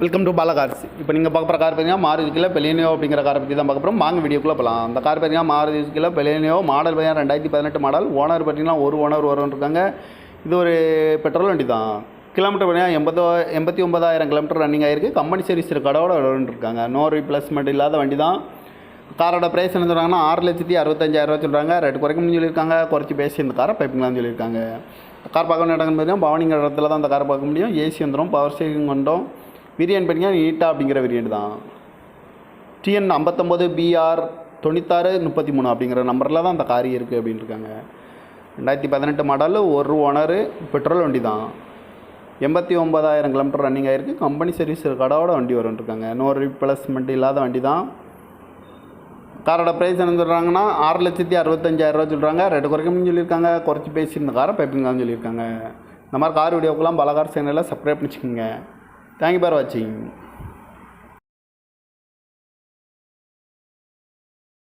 Welcome to Bala cars. இப்போ நீங்கள் பார்க்க போகிற கார் பார்த்தீங்கன்னா மாருதி சுசுக்கியில் பெலினியோ அப்படிங்கிற காரை பற்றி தான் பார்க்க போகிறோம். வாங்க வீடியோக்குள்ளே போகலாம். அந்த கார் பார்த்தீங்கன்னா மாருதி சுசுக்கியில் பெலினியோ மாடல் பார்த்தீங்கன்னா 2018 மாடல். ஓனர் பார்த்தீங்கன்னா ஒரு ஓனர் இருக்காங்க. இது ஒரு பெட்ரோல் வண்டி தான். கிலோமீட்டர் பார்த்தீங்கன்னா 89,000 கிலோமீட்டர் ரன்னிங் ஆகிருக்கு. கம்பெனி சர்வீஸ் கடவோட இருக்காங்க. நோ ரீப்ளேஸ்மெண்ட் இல்லாத வண்டி தான். காரோட ப்ரைஸ் என்ன சொல்கிறாங்கன்னா 6,65,000 சொல்கிறாங்க. ரேட்டு குறைக்கணும்னு சொல்லியிருக்காங்க. குறைச்சி பேசி இந்த காரை பைப்பிங்களான்னு சொல்லியிருக்காங்க. கார் பார்க்க வேண்டிய இடங்கள் பார்த்தீங்கன்னா பவனிங்கிற இடத்துல தான் அந்த காரை பார்க்க முடியும். ஏசி வந்துடும், பவர் ஸ்டீரிங் வந்துடும். வேரியன்ட் பார்த்தீங்கன்னா நீட்டா அப்படிங்கிற வேரியன்ட் தான். TN 59 BR 9633 அப்படிங்கிற நம்பரில் தான் அந்த காரி இருக்குது அப்படின்னு இருக்காங்க. 2018 மாடல், ஒரு ஓனரு, பெட்ரோல் வண்டி தான். 89,000 கிலோமீட்டர் ரன்னிங் ஆகிருக்கு. கம்பெனி சர்வீஸ் கடவோட வண்டி வரும்னு இருக்காங்க. நோ ரீப்ளேஸ்மெண்ட் இல்லாத வண்டி தான். காரோட ப்ரைஸ் என்ன சொல்கிறாங்கன்னா 6,65,000 சொல்கிறாங்க. ரேட்டு குறைக்கணும்னு சொல்லியிருக்காங்க. குறைச்சி பேசி இந்த காரை பைப்பிங்கான்னு சொல்லியிருக்காங்க. இந்த மாதிரி கார் வீடியோக்கெல்லாம் பல கார் சேனலில் சப்ஸ்கிரைப் பண்ணிச்சுக்கோங்க. தேங்க்யூ ஃபார் வாட்சிங்.